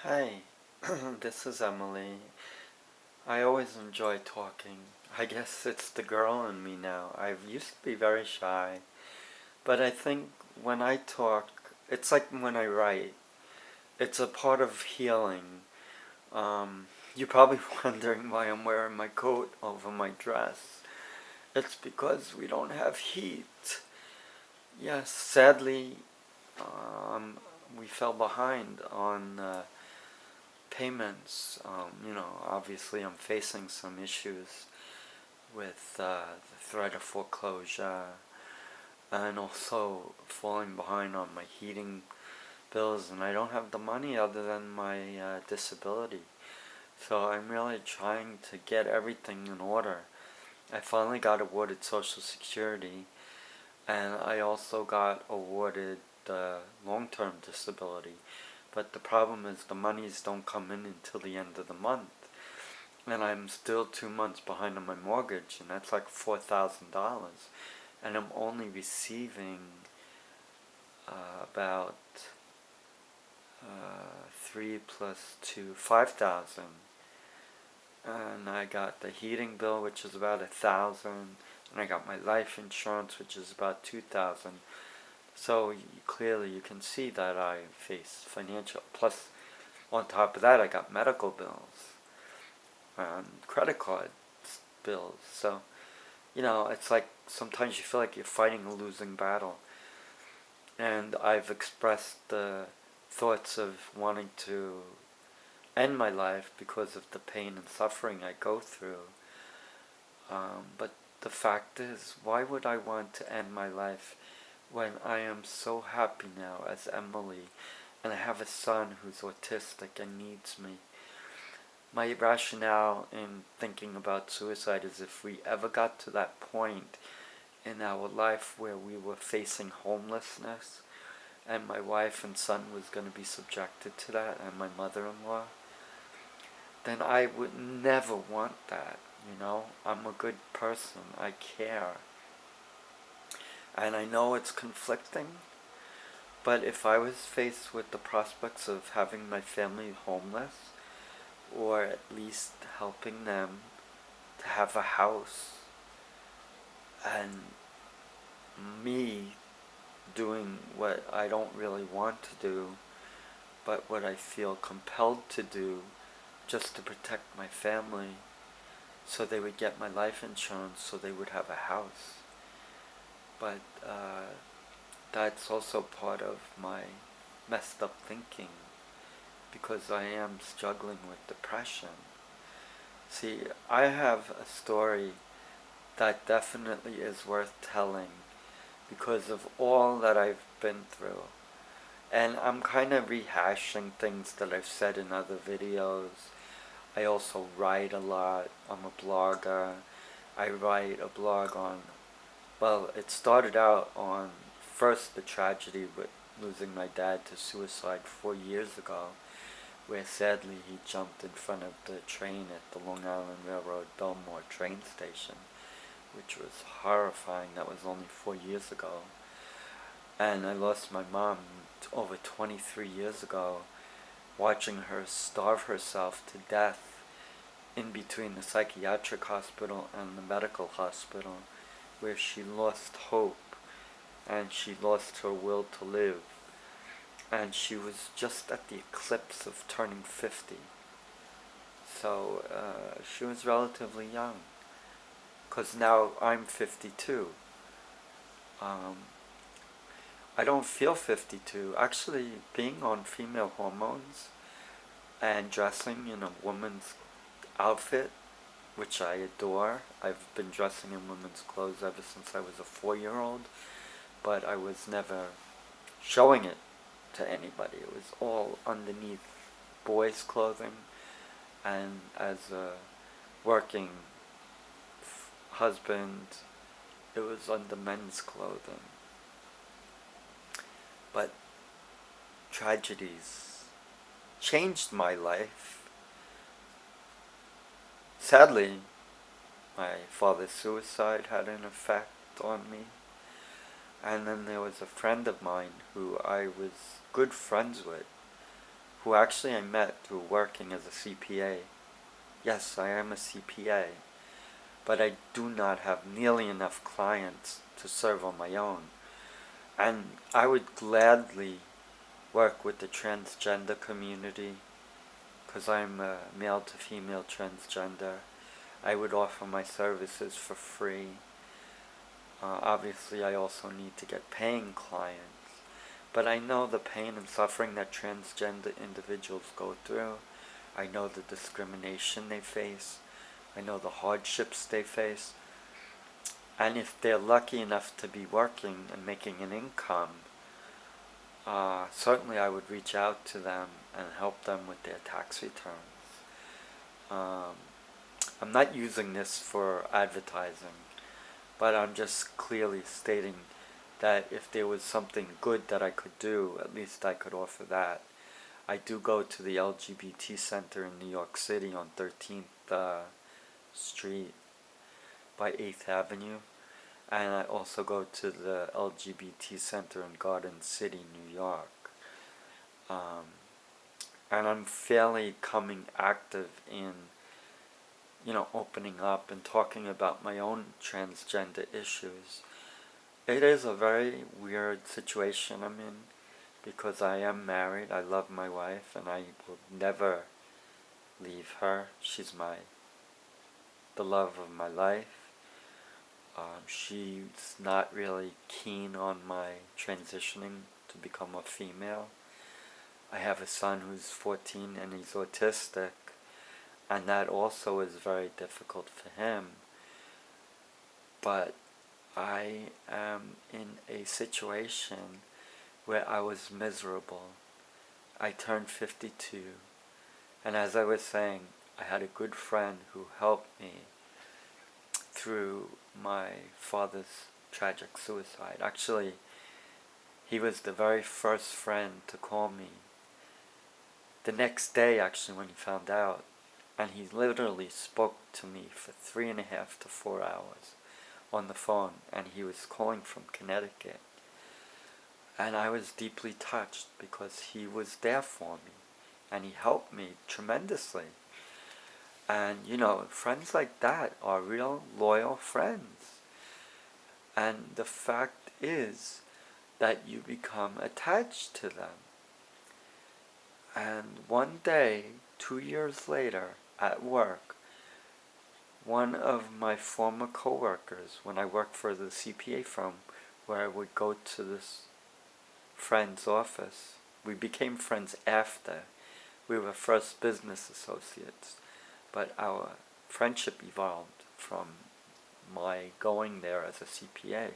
Hi, this is Emily. I always enjoy talking. I guess it's the girl in me now. I used to be very shy, but I think when I talk, it's like when I write. It's a part of healing. You're probably wondering why I'm wearing my coat over my dress. It's because we don't have heat. Yes, sadly, um, we fell behind on payments. Obviously, I'm facing some issues with the threat of foreclosure and also falling behind on my heating bills, and I don't have the money other than my disability. So I'm really trying to get everything in order. I finally got awarded Social Security, and I also got awarded long-term disability. But the problem is the monies don't come in until the end of the month. And I'm still 2 months behind on my mortgage, and that's like $4,000. And I'm only receiving about 3 plus 2, 5,000. And I got the heating bill, which is about 1,000, and I got my life insurance, which is about 2,000. So clearly you can see that I face financial. Plus, on top of that, I got medical bills and credit card bills. So, it's like sometimes you feel like you're fighting a losing battle. And I've expressed the thoughts of wanting to end my life because of the pain and suffering I go through. But the fact is, why would I want to end my life when I am so happy now as Emily, and I have a son who's autistic and needs me? My rationale in thinking about suicide is if we ever got to that point in our life where we were facing homelessness and my wife and son was going to be subjected to that, and my mother-in-law, then I would never want that. I'm a good person. I care. And I know it's conflicting, but if I was faced with the prospects of having my family homeless, or at least helping them to have a house, and me doing what I don't really want to do, but what I feel compelled to do just to protect my family, so they would get my life insurance, so they would have a house. But that's also part of my messed up thinking, because I am struggling with depression. See, I have a story that definitely is worth telling because of all that I've been through. And I'm kind of rehashing things that I've said in other videos. I also write a lot. I'm a blogger. I write a blog on, well, it started out on first the tragedy with losing my dad to suicide 4 years ago, where sadly he jumped in front of the train at the Long Island Railroad Belmore train station, which was horrifying. That was only 4 years ago. And I lost my mom over 23 years ago, watching her starve herself to death in between the psychiatric hospital and the medical hospital, where she lost hope and she lost her will to live. And she was just at the eclipse of turning 50. So she was relatively young, because now I'm 52. I don't feel 52. Actually, being on female hormones and dressing in a woman's outfit, which I adore. I've been dressing in women's clothes ever since I was a 4-year-old, but I was never showing it to anybody. It was all underneath boys' clothing, and as a working husband, it was under men's clothing. But tragedies changed my life. Sadly, my father's suicide had an effect on me. And then there was a friend of mine who I was good friends with, who actually I met through working as a CPA. Yes, I am a CPA, but I do not have nearly enough clients to serve on my own. And I would gladly work with the transgender community because I'm a male to female transgender. I would offer my services for free. Obviously, I also need to get paying clients, but I know the pain and suffering that transgender individuals go through. I know the discrimination they face. I know the hardships they face. And if they're lucky enough to be working and making an income, certainly I would reach out to them and help them with their tax returns. I'm not using this for advertising, but I'm just clearly stating that if there was something good that I could do, at least I could offer that. I do go to the LGBT Center in New York City on 13th Street by 8th Avenue, and I also go to the LGBT Center in Garden City, New York. And I'm fairly coming active in, opening up and talking about my own transgender issues. It is a very weird situation I'm in because I am married. I love my wife and I will never leave her. She's the love of my life. She's not really keen on my transitioning to become a female. I have a son who's 14 and he's autistic, and that also is very difficult for him. But I am in a situation where I was miserable. I turned 52, and as I was saying, I had a good friend who helped me through my father's tragic suicide. Actually, he was the very first friend to call me the next day, actually, when he found out. And he literally spoke to me for 3.5 to 4 hours on the phone, and he was calling from Connecticut. And I was deeply touched because he was there for me, and he helped me tremendously. And, friends like that are real loyal friends. And the fact is that you become attached to them. And one day, 2 years later, at work, one of my former coworkers, when I worked for the CPA firm, where I would go to this friend's office, we became friends after. We were first business associates, but our friendship evolved from my going there as a CPA.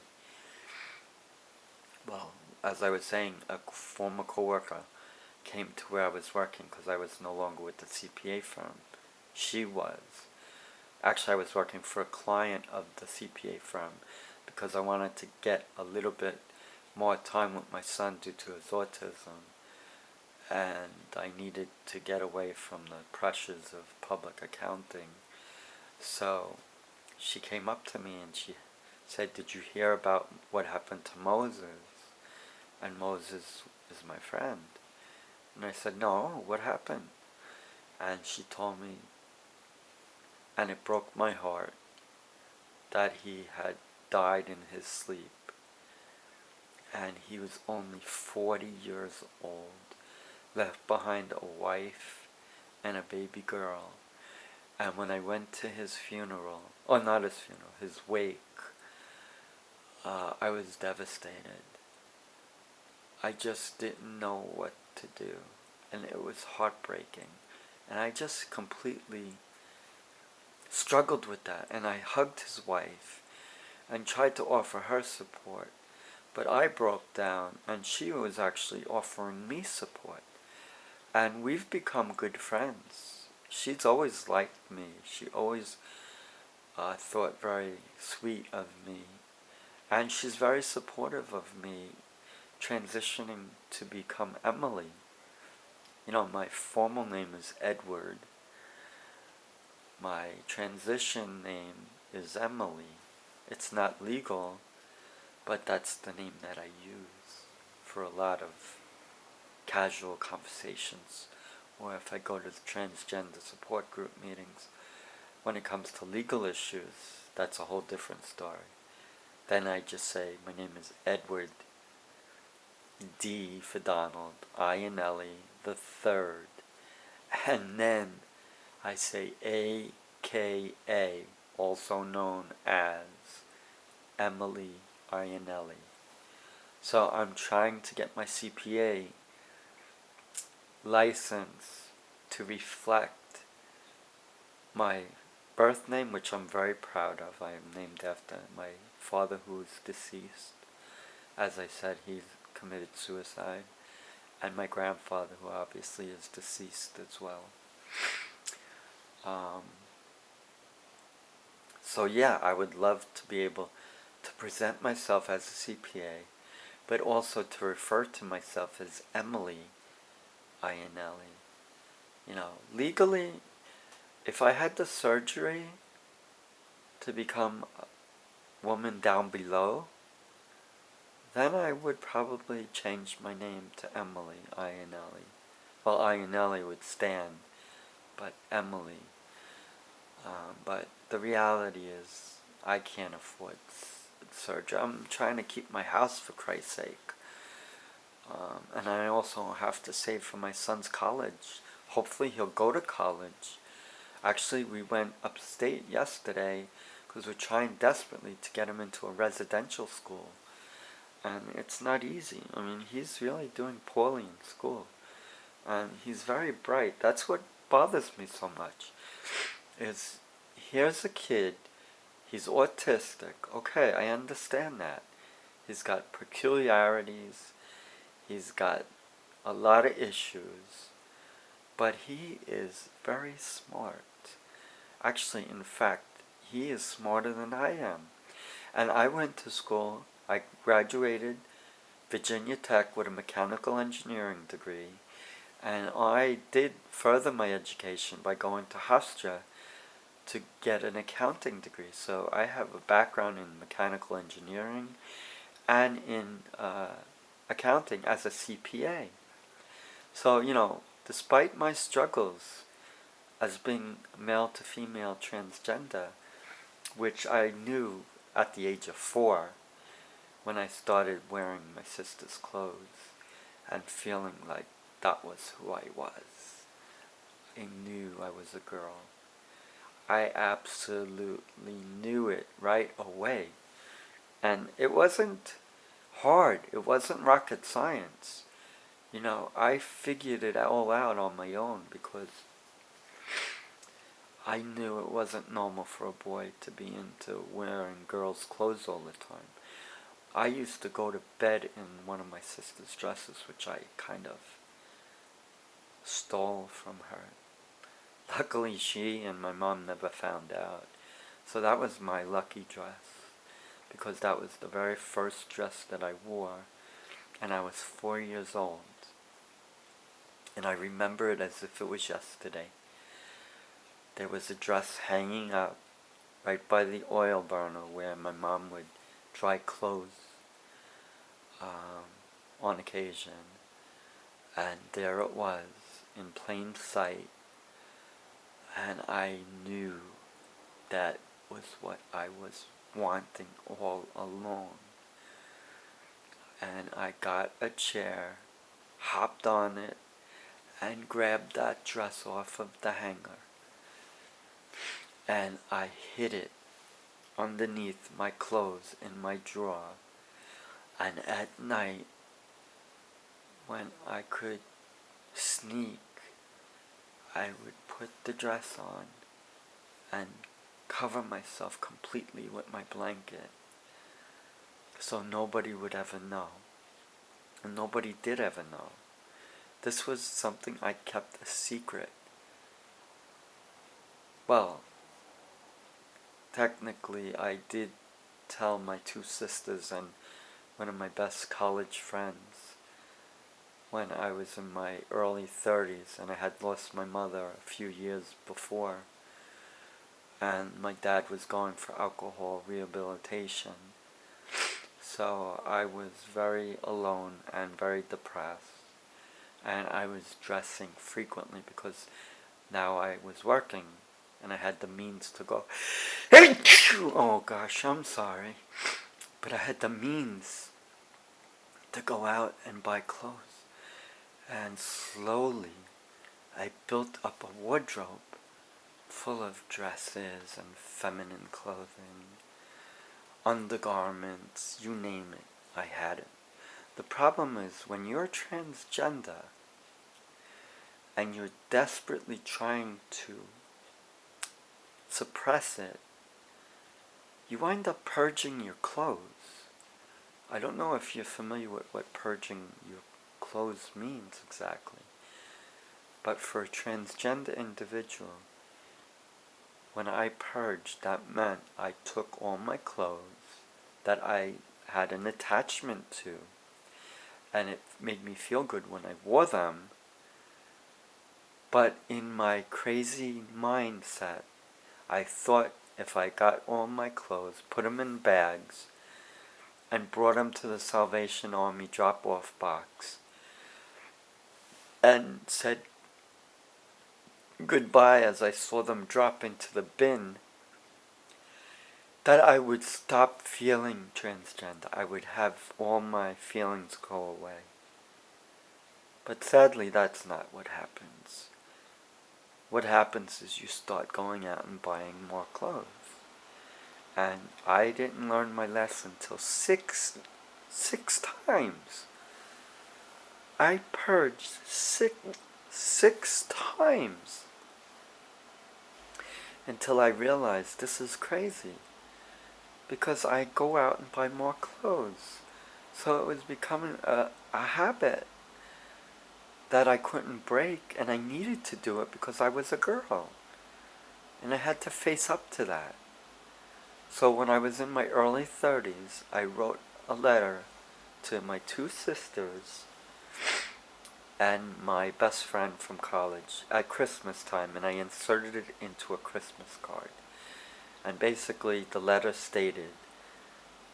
Well, as I was saying, a former coworker came to where I was working because I was no longer with the CPA firm. She was. Actually, I was working for a client of the CPA firm because I wanted to get a little bit more time with my son due to his autism, and I needed to get away from the pressures of public accounting. So she came up to me and she said, "Did you hear about what happened to Moses?" And Moses is my friend. And I said, "No, what happened?" And she told me, and it broke my heart, that he had died in his sleep. And he was only 40 years old, left behind a wife and a baby girl. And when I went to his funeral, or not his funeral, his wake, I was devastated. I just didn't know what to do, and it was heartbreaking. And I just completely struggled with that, and I hugged his wife and tried to offer her support, but I broke down, and she was actually offering me support, and we've become good friends. She's always liked me. She always thought very sweet of me, and she's very supportive of me transitioning to become Emily. My formal name is Edward. My transition name is Emily. It's not legal, but that's the name that I use for a lot of casual conversations or if I go to the transgender support group meetings. When it comes to legal issues, that's a whole different story. Then I just say, my name is Edward D for Donald, Iannelli the third, and then I say AKA, also known as Emily Iannelli. So I'm trying to get my CPA license to reflect my birth name, which I'm very proud of. I am named after my father, who is deceased. As I said, he's committed suicide. And my grandfather, who obviously is deceased as well. So yeah, I would love to be able to present myself as a CPA, but also to refer to myself as Emily Iannelli. Legally, if I had the surgery to become a woman down below, then I would probably change my name to Emily Iannelli. Well, Iannelli would stand, but Emily. But the reality is, I can't afford surgery. I'm trying to keep my house, for Christ's sake. And I also have to save for my son's college. Hopefully he'll go to college. Actually, we went upstate yesterday because we're trying desperately to get him into a residential school. And it's not easy. I mean, he's really doing poorly in school. And he's very bright. That's what bothers me so much. Is here's a kid, he's autistic. Okay, I understand that. He's got peculiarities. He's got a lot of issues. But he is very smart. Actually, in fact, he is smarter than I am. And I went to school. I graduated Virginia Tech with a mechanical engineering degree. And I did further my education by going to Hofstra to get an accounting degree. So I have a background in mechanical engineering and in accounting as a CPA. So, despite my struggles as being male to female transgender, which I knew at the age of 4 when I started wearing my sister's clothes and feeling like that was who I was. I knew I was a girl. I absolutely knew it right away. And it wasn't hard. It wasn't rocket science. I figured it all out on my own because I knew it wasn't normal for a boy to be into wearing girls' clothes all the time. I used to go to bed in one of my sister's dresses, which I kind of stole from her. Luckily, she and my mom never found out. So that was my lucky dress, because that was the very first dress that I wore, and I was 4 years old. And I remember it as if it was yesterday. There was a dress hanging up right by the oil burner where my mom would dry clothes on occasion. And there it was, in plain sight. And I knew that was what I was wanting all along. And I got a chair, hopped on it, and grabbed that dress off of the hanger. And I hid it underneath my clothes in my drawer. And at night, when I could sneak, I would put the dress on and cover myself completely with my blanket so nobody would ever know. And nobody did ever know. This was something I kept a secret. Well, technically I did tell my 2 sisters and one of my best college friends when I was in my early 30s, and I had lost my mother a few years before, and my dad was going for alcohol rehabilitation. So I was very alone and very depressed. and I was dressing frequently because now I was working and I had the means to go. Oh gosh, I'm sorry. But I had the means to go out and buy clothes. And slowly I built up a wardrobe full of dresses and feminine clothing, undergarments, you name it, I had it. The problem is when you're transgender and you're desperately trying to suppress it, you wind up purging your clothes. I don't know if you're familiar with what purging your clothes means exactly, but for a transgender individual, when I purged, that meant I took all my clothes that I had an attachment to, and it made me feel good when I wore them, but in my crazy mindset, I thought if I got all my clothes, put them in bags, and brought them to the Salvation Army drop-off box, and said goodbye as I saw them drop into the bin, that I would stop feeling transgender. I would have all my feelings go away. But sadly, that's not what happens. What happens is you start going out and buying more clothes. And I didn't learn my lesson till six times. I purged six times until I realized this is crazy, because I go out and buy more clothes. So it was becoming a habit that I couldn't break, and I needed to do it because I was a girl. And I had to face up to that. So when I was in my early 30s, I wrote a letter to my two sisters and my best friend from college at Christmas time, and I inserted it into a Christmas card. And basically the letter stated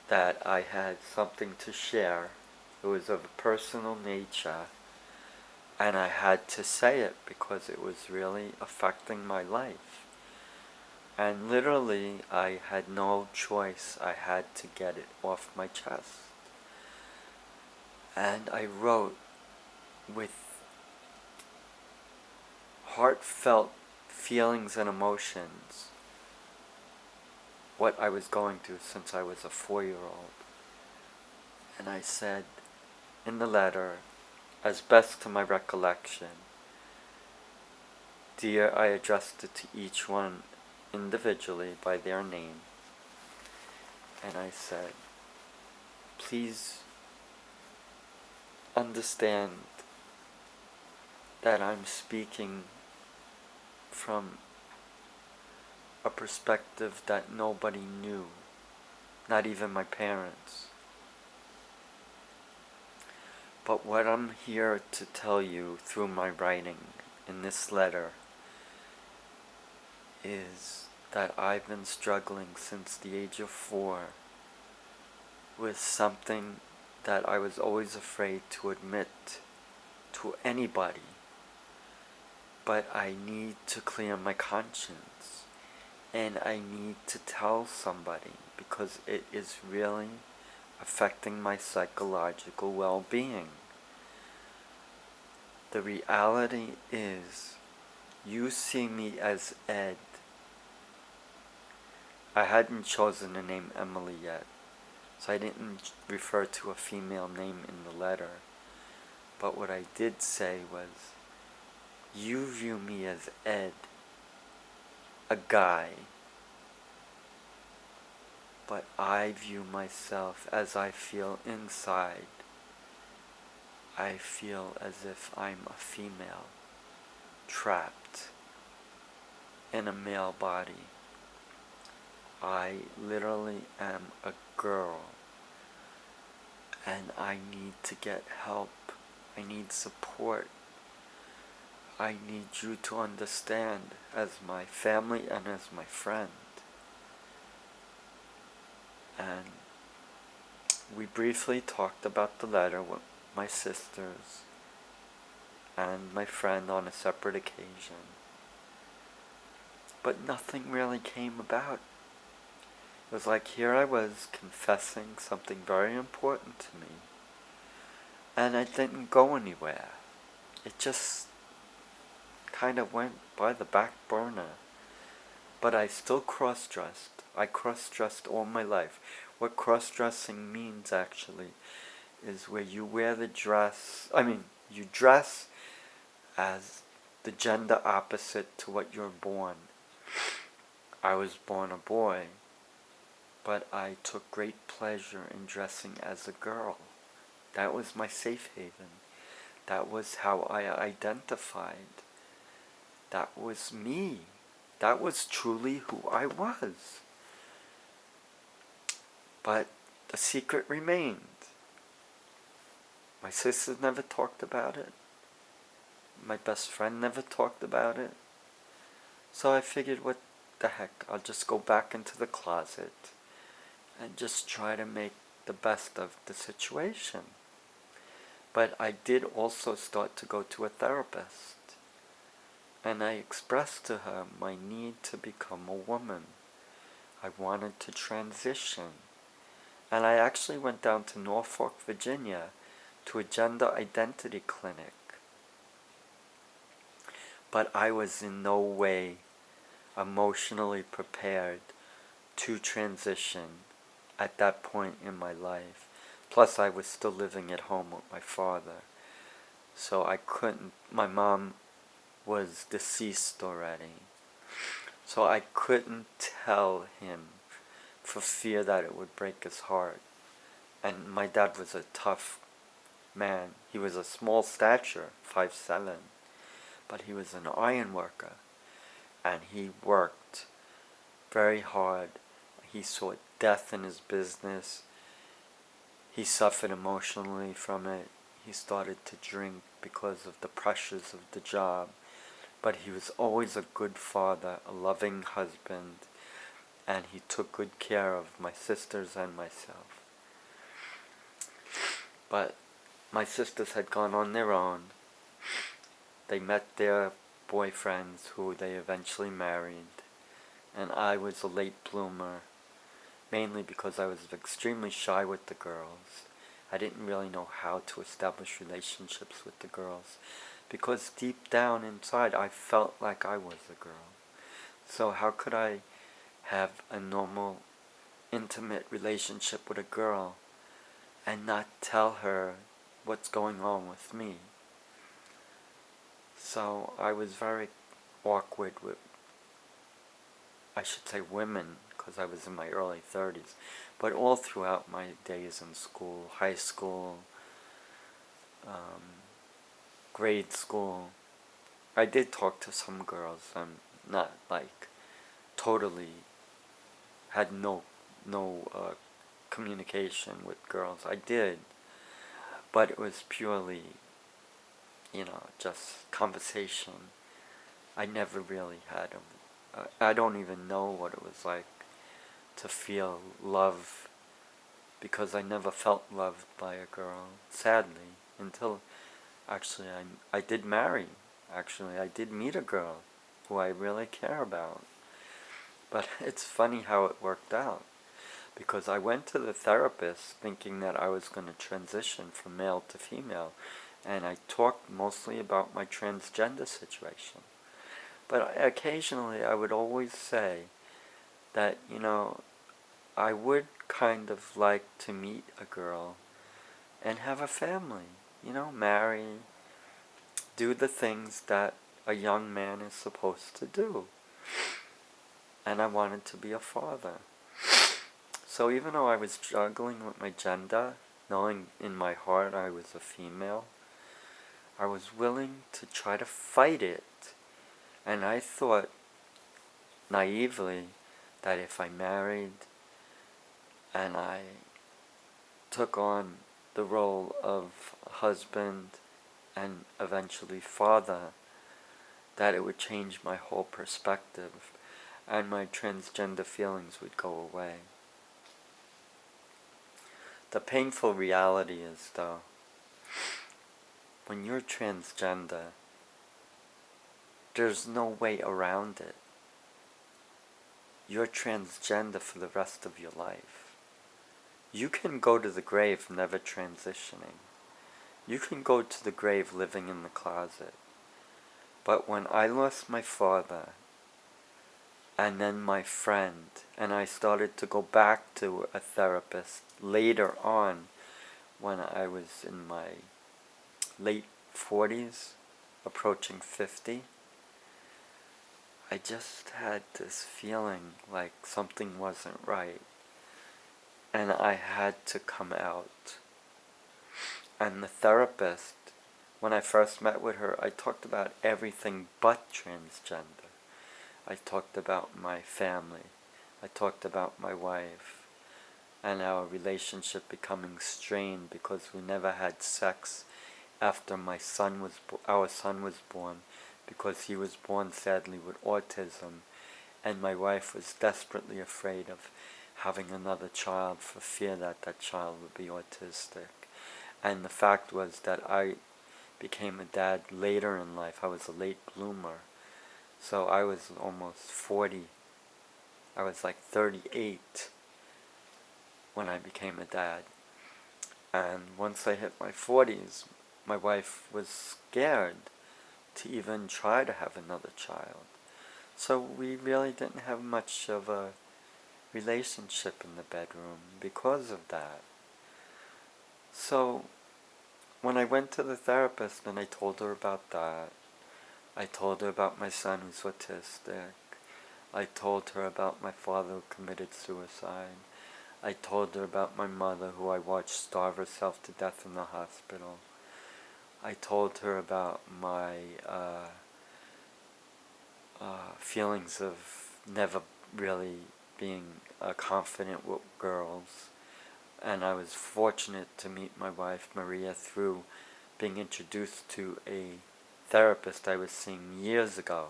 that I had something to share. It was of a personal nature, and I had to say it because it was really affecting my life. And literally, I had no choice. I had to get it off my chest. And I wrote with heartfelt feelings and emotions what I was going through since I was a 4-year-old. And I said in the letter, as best to my recollection, dear, I addressed it to each one individually by their name. And I said, please understand that I'm speaking from a perspective that nobody knew, not even my parents. But what I'm here to tell you through my writing in this letter is that I've been struggling since the age of 4 with something that I was always afraid to admit to anybody. But I need to clear my conscience, and I need to tell somebody because it is really affecting my psychological well-being. The reality is, you see me as Ed. I hadn't chosen the name Emily yet, so I didn't refer to a female name in the letter. But what I did say was, you view me as Ed, a guy, but I view myself as I feel inside. I feel as if I'm a female, trapped in a male body. I literally am a girl, and I need to get help. I need support. I need you to understand as my family and as my friend. And we briefly talked about the letter with my sisters, and my friend on a separate occasion. But nothing really came about. It was like here I was confessing something very important to me, and it didn't go anywhere. It just kind of went by the back burner. But I still cross-dressed. I cross-dressed all my life. What cross-dressing means, actually, is where you wear the dress, you dress as the gender opposite to what you're born. I was born a boy, but I took great pleasure in dressing as a girl. That was my safe haven. That was how I identified. That was me. That was truly who I was. But the secret remained. My sisters never talked about it. My best friend never talked about it. So I figured, what the heck, I'll just go back into the closet and just try to make the best of the situation. But I did also start to go to a therapist. And I expressed to her my need to become a woman. I wanted to transition. And I actually went down to Norfolk, Virginia, to a gender identity clinic. But I was in no way emotionally prepared to transition at that point in my life. Plus, I was still living at home with my father. So I couldn't, my mom was deceased already. So I couldn't tell him for fear that it would break his heart. And my dad was a tough man. He was a small stature, 5'7", but he was an iron worker. And he worked very hard. He saw death in his business. He suffered emotionally from it. He started to drink because of the pressures of the job. But he was always a good father, a loving husband, and he took good care of my sisters and myself. But my sisters had gone on their own. They met their boyfriends who they eventually married, and I was a late bloomer, mainly because I was extremely shy with the girls. I didn't really know how to establish relationships with the girls, because deep down inside I felt like I was a girl. So how could I have a normal, intimate relationship with a girl and not tell her what's going on with me? So I was very awkward with, I should say, women, because I was in my early 30s, but all throughout my days in school, high school, grade school, I did talk to some girls. I'm not like totally had no communication with girls. I did, but it was purely, just conversation. I never really had them. I don't even know what it was like to feel love, because I never felt loved by a girl, sadly, until actually I did marry. Actually, I did meet a girl who I really care about. But it's funny how it worked out, because I went to the therapist thinking that I was going to transition from male to female, and I talked mostly about my transgender situation. But occasionally I would always say that, I would kind of like to meet a girl and have a family, marry, do the things that a young man is supposed to do. And I wanted to be a father. So even though I was struggling with my gender, knowing in my heart I was a female, I was willing to try to fight it. And I thought, naively, that if I married and I took on the role of husband and eventually father, that it would change my whole perspective and my transgender feelings would go away. The painful reality is, though, when you're transgender, there's no way around it. You're transgender for the rest of your life. You can go to the grave never transitioning. You can go to the grave living in the closet. But when I lost my father, and then my friend, and I started to go back to a therapist later on when I was in my late 40s, approaching 50, I just had this feeling like something wasn't right, and I had to come out. And the therapist, when I first met with her, I talked about everything but transgender. I talked about my family. I talked about my wife and our relationship becoming strained because we never had sex after our son was born, because he was born sadly with autism, and my wife was desperately afraid of having another child for fear that that child would be autistic. And the fact was that I became a dad later in life. I was a late bloomer. So I was almost 40. I was like 38 when I became a dad. And once I hit my 40s, my wife was scared to even try to have another child. So we really didn't have much of a relationship in the bedroom because of that. So when I went to the therapist and I told her about that, I told her about my son who's autistic. I told her about my father who committed suicide. I told her about my mother who I watched starve herself to death in the hospital. I told her about my feelings of never really being confident with girls. And I was fortunate to meet my wife Maria through being introduced to a therapist I was seeing years ago.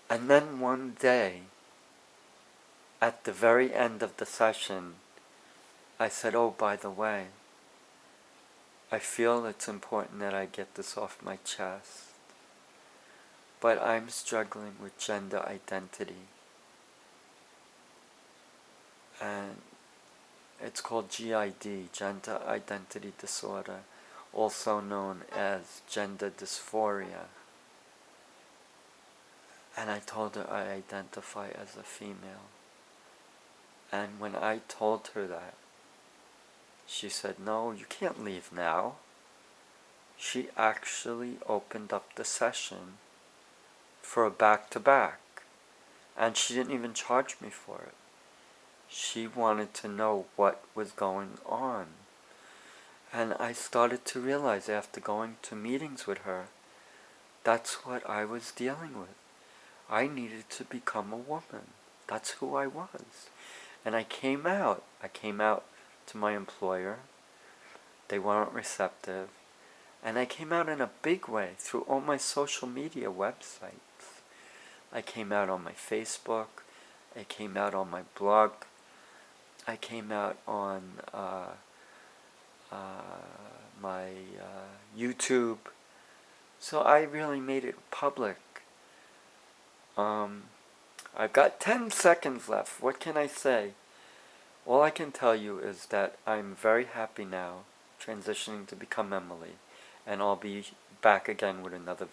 And then one day, at the very end of the session, I said, "Oh, by the way, I feel it's important that I get this off my chest, but I'm struggling with gender identity. And it's called GID, Gender Identity Disorder, also known as gender dysphoria." And I told her I identify as a female. And when I told her that, she said, "No, you can't leave now." She actually opened up the session for a back-to-back. And she didn't even charge me for it. She wanted to know what was going on. And I started to realize after going to meetings with her, that's what I was dealing with. I needed to become a woman. That's who I was. And I came out. I came out to my employer. They weren't receptive. And I came out in a big way through all my social media websites. I came out on my Facebook. I came out on my blog. I came out on my YouTube. So I really made it public. I've got 10 seconds left. What can I say? All I can tell you is that I'm very happy now, transitioning to become Emily, and I'll be back again with another